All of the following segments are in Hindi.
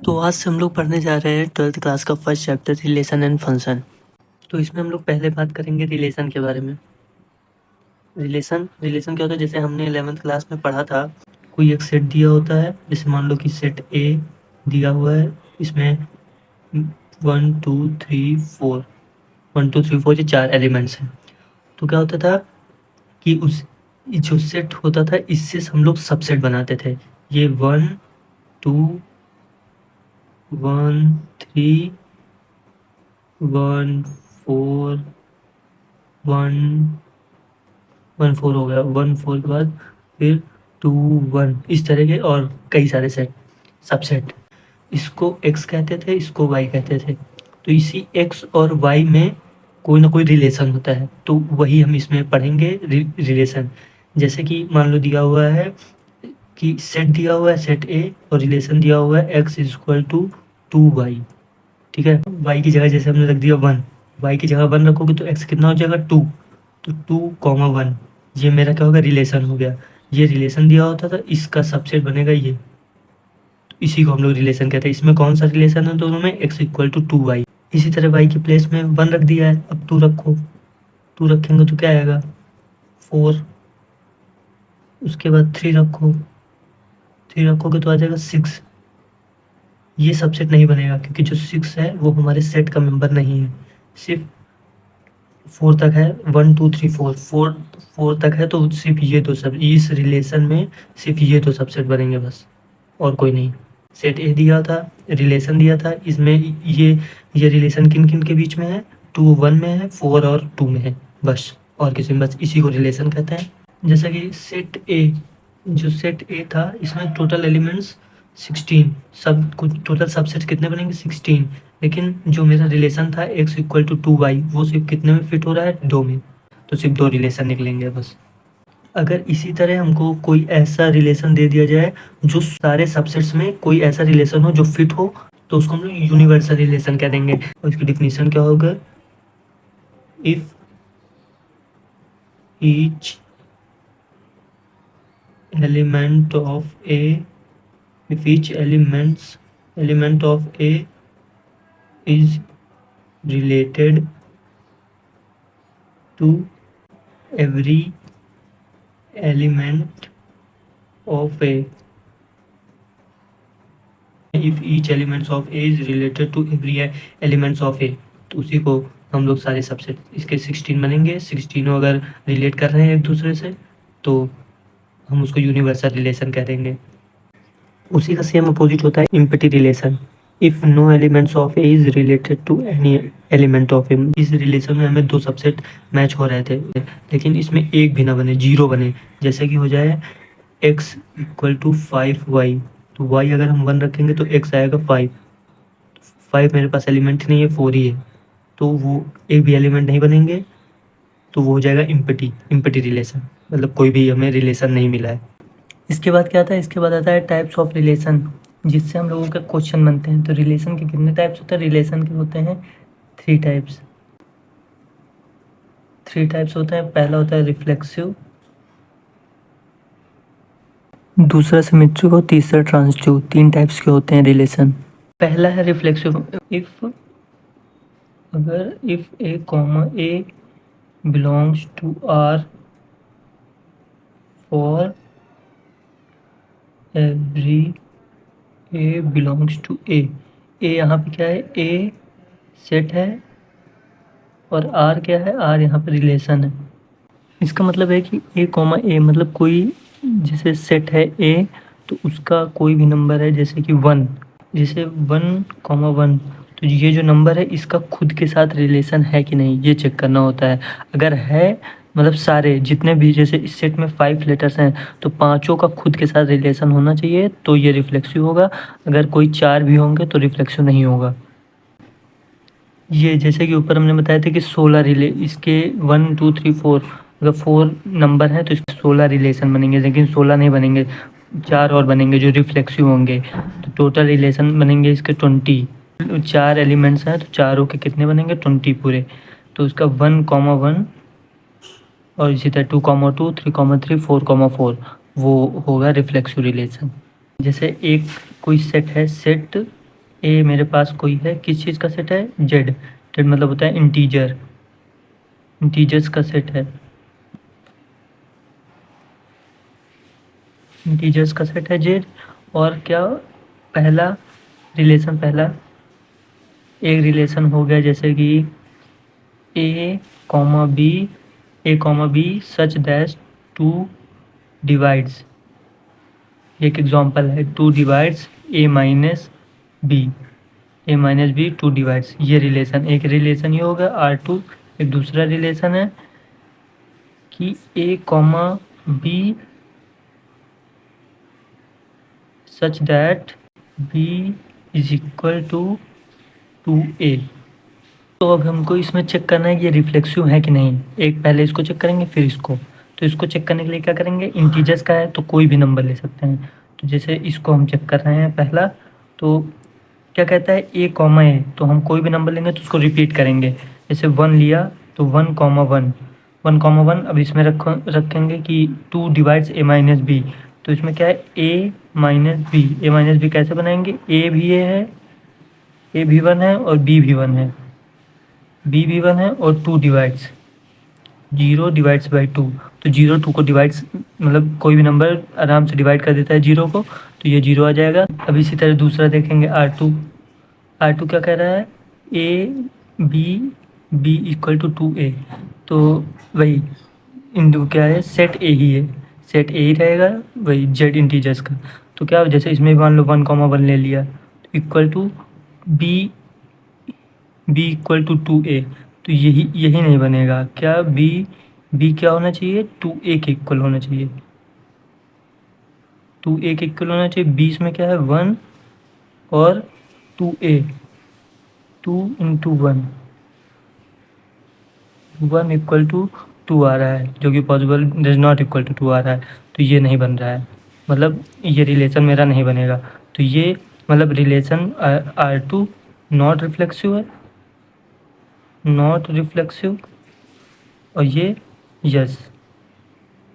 तो आज से हम लोग पढ़ने जा रहे हैं 12th क्लास का first chapter relation and function. तो इसमें हम लोग पहले बात करेंगे रिलेशन के बारे में। रिलेशन रिलेशन क्या होता है, जैसे हमने 11th क्लास में पढ़ा था, कोई एक सेट दिया होता है। जैसे मान लो कि सेट ए दिया हुआ है, इसमें 1 2 3 4 ये 4 एलिमेंट्स हैं। तो क्या होता था कि उस जो सेट होता था इससे हम लोग सबसेट बनाते थे। ये 1 2 1 3 1 4 1 1 4 हो गया। 1 4 के बाद फिर 2 1, इस तरह के और कई सारे सेट सबसेट। इसको एक्स कहते थे, इसको वाई कहते थे। तो इसी एक्स और वाई में कोई ना कोई रिलेशन होता है, तो वही हम इसमें पढ़ेंगे रिलेशन। जैसे कि मान लो दिया हुआ है कि सेट दिया हुआ है सेट ए, और रिलेशन दिया हुआ है x is equal to 2y। ठीक है, वाई की जगह जैसे हमने रख दिया 1, वाई की जगह 1 रखोगे तो एक्स कितना हो जाएगा 2। तो 2, 1 ये मेरा क्या होगा, रिलेशन हो गया। ये रिलेशन दिया होता था, इसका सबसेट बनेगा ये। तो इसी को हम लोग रिलेशन कहते हैं। इसमें कौन सा रिलेशन है दोनों में, एक्स इक्वल टू 2y। इसी तरह वाई की प्लेस में 1 रख दिया है, अब 2 रखो। 2 रखेंगे तो क्या आएगा 4। उसके बाद 3 रखो, 3 रखोगे तो आ जाएगा 6। ये सबसेट नहीं बनेगा क्योंकि जो 6 है वो हमारे सेट का मेंबर नहीं है, सिर्फ 4 तक है। 1 2 3 4 4 4 तक है, तो सिर्फ ये दो सब इस रिलेशन में सिर्फ ये दो सबसेट बनेंगे बस, और कोई नहीं। सेट ए दिया था, रिलेशन दिया था, इसमें ये रिलेशन किन किन के बीच में है, 2 1 में है, 4 और 2 में है बस, और किसी में बस। इसी को रिलेशन कहते हैं। जैसा कि सेट ए, जो सेट ए था इसमें टोटल एलिमेंट्स 16, सब कुछ टोटल सबसेट कितने बनेंगे 16। लेकिन जो मेरा रिलेशन था एक्स इक्वल टू 2y वो सिर्फ कितने में फिट हो रहा है 2 में, तो सिर्फ 2 रिलेशन निकलेंगे बस। अगर इसी तरह हमको कोई ऐसा रिलेशन दे दिया जाए जो सारे सबसेट्स में कोई ऐसा रिलेशन हो जो फिट हो, तो उसको हम लोग यूनिवर्सल रिलेशन कह देंगे। और इसकी डिफिनीशन क्या होगा, if each element of A if each element of A is related to every element of A, if each elements of A is related to every elements of A, तो उसी को हम लोग सारे सबसेट इसके 16 बनेंगे। 16 अगर रिलेट कर रहे हैं एक दूसरे से तो हम उसको यूनिवर्सल रिलेशन कह देंगे। उसी का सेम अपोजिट होता है empty relation. If no elements of a is related to any element of a, इस रिलेशन में हमें दो सबसेट मैच हो रहे थे, लेकिन इसमें एक भी ना बने, 0 बने। जैसे कि हो जाए x इक्वल टू 5y, तो y अगर हम 1 रखेंगे तो x आएगा 5। 5 मेरे पास एलिमेंट नहीं है, 4 ही है, तो वो एक भी एलिमेंट नहीं बनेंगे, तो वो हो जाएगा इम्पटी रिलेशन, मतलब कोई भी हमें रिलेशन नहीं मिला है। इसके बाद क्या आता है, इसके बाद आता है टाइप्स ऑफ रिलेशन, जिससे हम लोगों के क्वेश्चन बनते हैं। तो रिलेशन के कितने टाइप्स होते हैं, रिलेशन के होते हैं 3 टाइप्स। 3 टाइप्स होते हैं। पहला होता है रिफ्लेक्सिव, दूसरा सिमेट्रिक और तीसरा ट्रांजिटिव। 3 टाइप्स के होते हैं रिलेशन। पहला है reflexive. If a comma a belongs to R for every a belongs to a. यहाँ पे क्या है, ए सेट है और आर क्या है, आर यहाँ पे रिलेशन है। इसका मतलब है कि ए कॉमा ए मतलब कोई जैसे सेट है ए, तो उसका कोई भी नंबर है जैसे कि 1, जैसे 1,1, तो ये जो नंबर है इसका खुद के साथ रिलेशन है कि नहीं ये चेक करना होता है। अगर है मतलब सारे जितने भी, जैसे इस सेट में 5 लेटर्स हैं तो पांचों का खुद के साथ रिलेशन होना चाहिए, तो ये रिफ्लेक्सिव होगा। अगर कोई 4 भी होंगे तो रिफ्लेक्सिव नहीं होगा। ये जैसे कि ऊपर हमने बताया था कि 16 इसके 1 2 3 4, अगर 4 नंबर है तो इसके 16 रिलेशन बनेंगे, लेकिन 16 नहीं बनेंगे, 4 और बनेंगे जो रिफ्लेक्सिव होंगे। तो टोटल रिलेशन बनेंगे इसके 20। 4 एलिमेंट्स हैं तो चारों के कितने बनेंगे 20 पूरे। तो उसका 1,1 और इसी तरह 2,2 3,3 4,4 वो होगा रिफ्लेक्सिव रिलेशन। जैसे एक कोई सेट है, सेट ए मेरे पास कोई है, किस चीज़ का सेट है, जेड। जेड मतलब होता है इंटीजर, इंटीजर्स का सेट है, इंटीजर्स का सेट है जेड। और क्या, पहला रिलेशन, पहला एक रिलेशन हो गया जैसे कि a comma b, a comma b such that two divides, एक एग्जांपल है, two divides a minus B, A minus b two divides, ये रिलेशन, एक रिलेशन ये होगा R2। एक दूसरा रिलेशन है कि a comma b such that b is equal to 2a। तो अब हमको इसमें चेक करना है कि ये रिफ्लेक्सिव है कि नहीं। एक पहले इसको चेक करेंगे फिर इसको। तो इसको चेक करने के लिए क्या करेंगे, इंटीजर्स का है तो कोई भी नंबर ले सकते हैं। तो जैसे इसको हम चेक कर रहे हैं पहला, तो क्या कहता है ए कॉमा ए, तो हम कोई भी नंबर लेंगे तो उसको रिपीट करेंगे। जैसे 1 लिया तो 1,1, 1,1 अब इसमें रखेंगे कि 2 डिवाइड्स ए माइनस बी। तो इसमें क्या है, ए माइनस बी, ए माइनस बी कैसे बनाएंगे, ए भी ए है, ए भी 1 है और बी भी 1 है, बी भी 1 है और 2 डिवाइड्स 0 डिवाइड्स बाई 2। तो 0 2 को डिवाइड्स मतलब कोई भी नंबर आराम से डिवाइड कर देता है 0 को, तो ये 0 आ जाएगा। अब इसी तरह दूसरा देखेंगे R2, R2 क्या कह रहा है, A B, B equal to 2a। तो वही इंटू क्या है, सेट ए ही है, सेट ए ही रहेगा, वही जेड इंटीजर्स का। तो क्या जैसे इसमें मान लो 1,1 ले लिया, तो equal to B, B equal to 2a। तो यही यही नहीं बनेगा, क्या बी, बी क्या होना चाहिए, 2a के इक्वल होना चाहिए, 2a के इक्वल होना चाहिए। बीस में क्या है 1 और 2a, 2 इंटू 1, 1 इक्वल टू 2 आ रहा है, जो कि possible does not equal to 2 आ रहा है। तो ये नहीं बन रहा है, मतलब ये रिलेशन मेरा नहीं बनेगा। तो ये मतलब रिलेशन R2 नॉट रिफ्लेक्सिव है, नॉट रिफ्लेक्सिव। और ये यस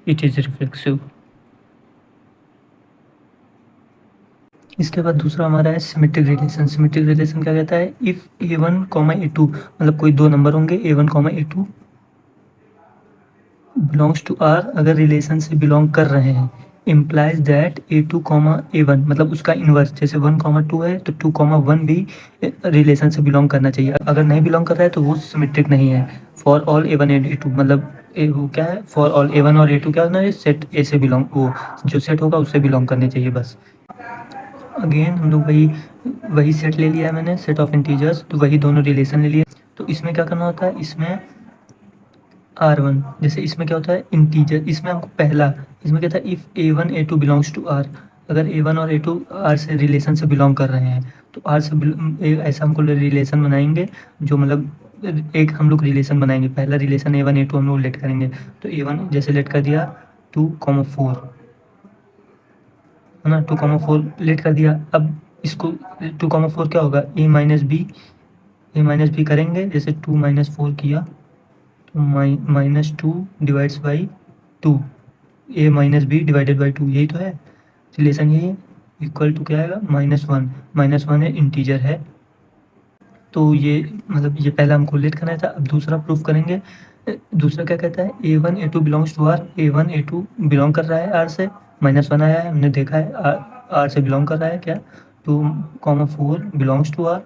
इट इज़ रिफ्लेक्सिव। इसके बाद दूसरा हमारा है सिमेट्रिक रिलेशन। सिमेट्रिक रिलेशन क्या कहता है, इफ़ A1 कॉमा A2, मतलब कोई दो नंबर होंगे A1 comma A2 belongs to R, अगर रिलेशन से बिलोंग कर रहे हैं, implies that A2 comma A1, मतलब उसका इन्वर्स, जैसे 1 कॉमा 2 है तो 2 कॉमा 1 भी रिलेशन से बिलोंग करना चाहिए। अगर नहीं बिलोंग कर रहा है तो वो सिमेट्रिक नहीं है। For all A1 and A2, मतलब वो क्या है, फॉर ऑल A1 और A2 क्या होना है, सेट ए से बिलोंग, वो जो सेट होगा उससे बिलोंग करने चाहिए बस। अगेन हम लोग वही वही सेट ले लिया है मैंने, सेट ऑफ इंटीजर्स, तो वही दोनों रिलेशन ले लिए। तो इसमें क्या करना होता है, इसमें R1, जैसे इसमें क्या होता है इंटीजर, इसमें हमको पहला, इसमें क्या था, if A1 A2 belongs to R, अगर A1 और A2 R से रिलेशन से बिलोंग कर रहे हैं तो R से ऐसा हमको रिलेशन बनाएंगे, जो मतलब एक हम लोग रिलेशन बनाएंगे, पहला रिलेशन A1 A2 हम लोग लेट करेंगे। तो A1 जैसे लेट कर दिया 2,4 है ना, 2,4 लेट कर दिया। अब इसको 2,4 क्या होगा, A minus B, A minus B करेंगे, जैसे 2 माइनस 4 किया तो minus 2 divides by 2, A minus B divided by 2, यही तो है रिलेशन, यही है। इक्वल टू क्या आएगा, -1, -1 है, इंटीजर है। तो ये मतलब ये पहला हमको लेट करना था। अब दूसरा प्रूफ करेंगे। दूसरा क्या कहता है, A1 A2 belongs to R, A1 A2 belong कर रहा है R से, -1 आया है, हमने देखा है R से बिलोंग कर रहा है क्या, 2,4 बिलोंग्स टू R,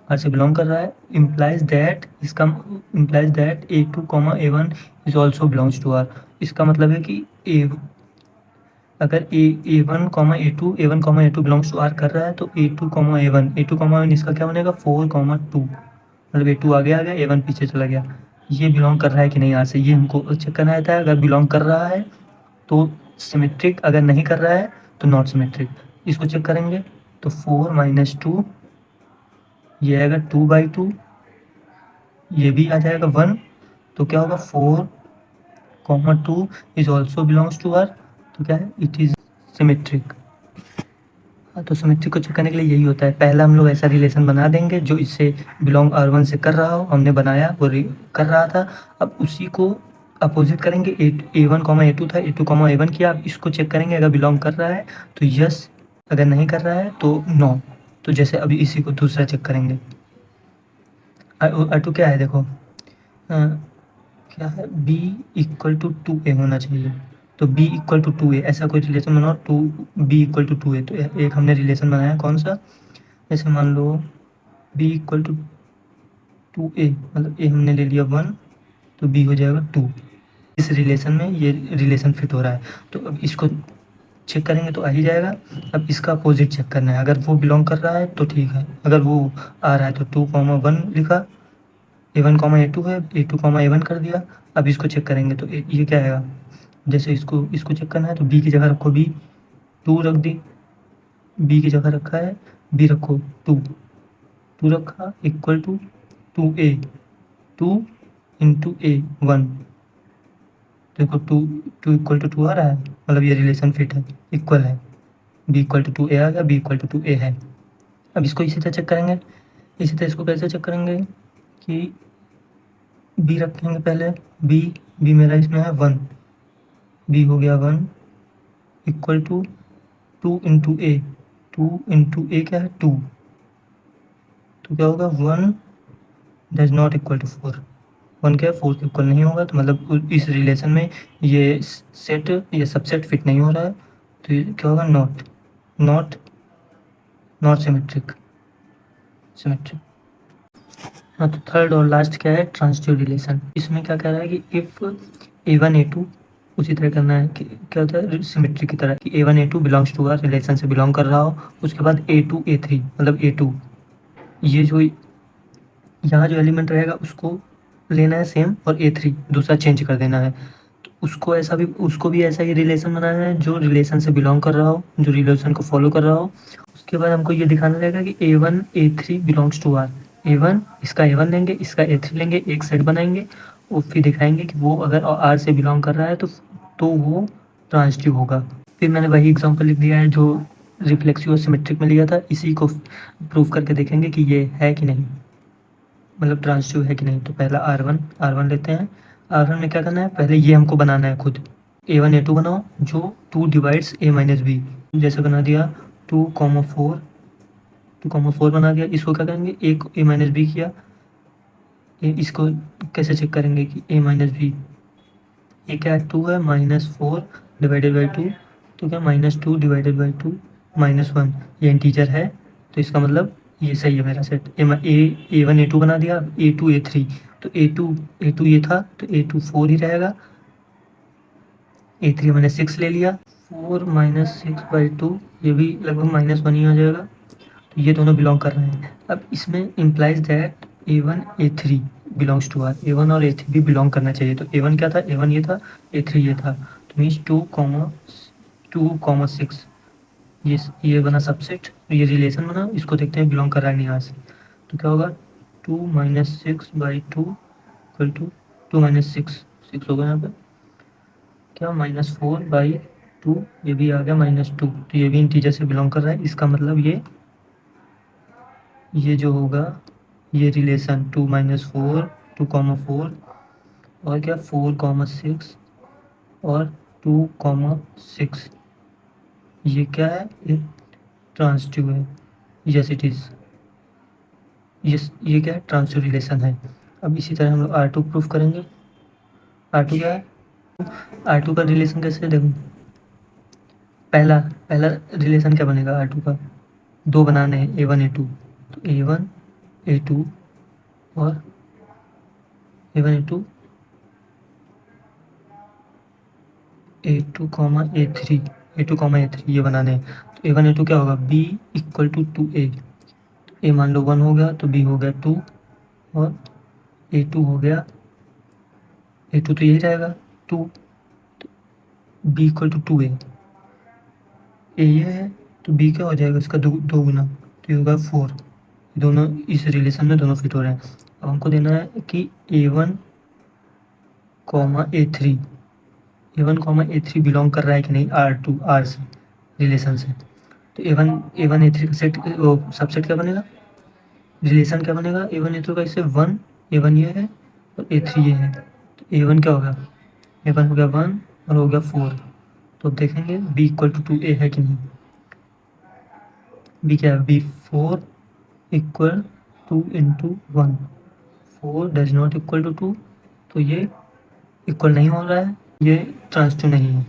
R से बिलोंग कर रहा है। इम्प्लाइज दैट, इसका implies that A2 A1 is also belongs to R। इसका मतलब है कि अगर A1 A2 belongs to R कर रहा है तो A2 A1 इसका क्या बनेगा, 4,2, मतलब A2 आगे आ गया, A1 पीछे चला गया। ये बिलोंग कर रहा है कि नहीं R से, ये हमको चेक करना रहता है। अगर बिलोंग कर रहा है तो सिमेट्रिक, अगर नहीं कर रहा है तो नॉट सिमेट्रिक। इसको चेक करेंगे तो 4 माइनस 2, ये आएगा 2/2, ये भी आ जाएगा 1। तो क्या होगा, 4,2 is also belongs to R। तो क्या है, इट इज़ सिमेट्रिक। हाँ, तो सिमेट्रिक को चेक करने के लिए यही होता है, पहला हम लोग ऐसा रिलेशन बना देंगे जो इससे बिलोंग R1 से कर रहा हो, हमने बनाया वो कर रहा था। अब उसी को अपोजिट करेंगे, A1 A2 था, A2 A1 किया। अब इसको चेक करेंगे, अगर बिलोंग कर रहा है तो यस, अगर नहीं कर रहा है तो नो। तो जैसे अभी इसी को दूसरा चेक करेंगे, R2 क्या है देखो, क्या है, b इक्वल टू 2a होना चाहिए। तो b इक्वल टू 2a ऐसा कोई रिलेशन बनाओ, b इक्वल टू 2a। तो एक हमने रिलेशन बनाया कौन सा, जैसे मान लो b इक्वल टू 2a, मतलब a हमने ले लिया 1 तो b हो जाएगा 2। इस रिलेशन में ये रिलेशन फिट हो रहा है, तो अब इसको चेक करेंगे तो आ ही जाएगा। अब इसका अपोजिट चेक करना है, अगर वो बिलोंग कर रहा है तो ठीक है, अगर वो आ रहा है तो 2,1 लिखा, A1 A2 है, A2 A1 कर दिया। अब इसको चेक करेंगे तो ये क्या आएगा, जैसे इसको इसको चेक करना है तो b की जगह रखो b, 2 रख दी, b की जगह रखा है b रखो 2, 2 रखा equal to 2a, 2 into a 1, देखो 2 2 इक्वल टू 2 आ रहा है, मतलब ये रिलेशन फिट है, इक्वल है, b इक्वल टू 2a आ गया, b इक्वल टू 2a है। अब इसको इसी तरह चेक करेंगे, इसी तरह इसको कैसे चेक करेंगे कि b रखेंगे पहले, b मेरा इसमें है 1, b हो गया 1 equal to 2 into a, 2 into a क्या है 2, तो क्या होगा 1 डज नॉट इक्वल टू 4, 1 क्या है 4 के इक्वल नहीं होगा, तो मतलब इस रिलेशन में ये सेट, ये सबसेट फिट नहीं हो रहा है, तो ये क्या होगा, not not not symmetric, symmetric. हाँ, तो थर्ड और लास्ट क्या है, ट्रांजिटिव रिलेशन। इसमें क्या कह रहा है कि इफ़ A1 A2, उसी तरह करना है कि क्या होता है सिमेट्री की तरह, कि A1 A2 belongs to R relation से बिलोंग कर रहा हो, उसके बाद A2 A3, मतलब A2, ये जो यहाँ जो एलिमेंट रहेगा उसको लेना है सेम, और A3 दूसरा चेंज कर देना है। तो उसको भी ऐसा ही रिलेशन बनाना है जो रिलेशन से बिलोंग कर रहा हो, जो रिलेशन को फॉलो कर रहा हो। उसके बाद हमको ये दिखाना रहेगा कि A1 A3 belongs to R, A1 इसका A1 लेंगे, इसका A3 लेंगे, एक सेट बनाएंगे और फिर दिखाएंगे कि वो अगर आर से बिलोंग कर रहा है तो वो ट्रांजिटिव होगा। फिर मैंने वही एग्जांपल लिख दिया है जो रिफ्लेक्सिव और सिमेट्रिक में लिया था, इसी को प्रूव करके देखेंगे कि ये है कि नहीं, मतलब ट्रांजिटिव है कि नहीं। तो पहला R1 लेते हैं। R1 में क्या करना है, पहले ये हमको बनाना है खुद, A1 A2 बनाओ जो 2 डिवाइड्स A माइनस बी, जैसे बना दिया 2,4, 2,4 बना दिया। इसको क्या करेंगे, एक A माइनस बी किया, इसको कैसे चेक करेंगे कि A माइनस बी, ये क्या है 2 है, -4 डिवाइडेड बाई 2, तो क्या -2 डिवाइडेड बाई 2 -1, ये इंटीजर है, तो इसका मतलब ये सही है मेरा सेट। A1 A2 बना दिया, A2 A3, तो A2 ये था तो A2 4 ही रहेगा, A3 मैंने 6 ले लिया, 4 -6/2, ये भी लगभग -1 ही आ जाएगा, तो ये दोनों बिलोंग कर रहे हैं। अब इसमें implies that A1 A3 belongs to R, A1 और A3 भी बिलोंग करना चाहिए। तो A1 क्या था, A1 ये था, A3 ये था, तो मीन्स 2,6, ये बना सबसेट, ये रिलेशन बना, इसको देखते हैं बिलोंग कर रहा है नहीं यहाँ से। तो क्या होगा 2 -6/2 इक्वल टू 2 -6 होगा यहाँ पे, क्या -4/2, ये भी आ गया -2, तो ये भी इंटीजर से बिलोंग कर रहा है। इसका मतलब ये जो होगा, ये रिलेशन 2 -4, 2,4 और क्या 4,6 और 2,6, ये क्या है, ये ट्रांजिटिव है, यस इट इज़, ये क्या है, ट्रांजिटिव रिलेशन है। अब इसी तरह हम लोग R2 प्रूफ करेंगे। R2 क्या है, R2 का रिलेशन कैसे है देखो, पहला पहला रिलेशन क्या बनेगा R2 का, दो बनाने हैं A1 A2, तो A1 A2 और A1 A2 A2 A3, A2 A3 ये बनाने हैं। तो A1 A2 क्या होगा, B equal to 2A, A मान लो 1 हो गया तो B हो गया 2, और A2 हो गया, A2 तो यही रहेगा 2, B equal to 2A, A ये है तो B क्या हो जाएगा इसका दो गुना, तो ये होगा 4, दोनों इस रिलेशन में दोनों फिट हो रहे हैं। अब हमको देना है कि A1 A3, A1 A3 belong कर रहा है कि नहीं R से, रिलेशन से। तो A1 A3 का सेट, वो सबसेट क्या बनेगा, रिलेशन क्या बनेगा A1 A3 का, इससे 1 A1 ये है और A3 ये है, तो A1 क्या होगा, A1 हो गया 1 और हो गया 4, तो अब देखेंगे B इक्वल टू 2A है कि नहीं। बी क्या है, B 4 equal 2 into 1, 4 does not equal to 2, तो ये इक्वल नहीं हो रहा है, ये ट्रांजिटिव नहीं है।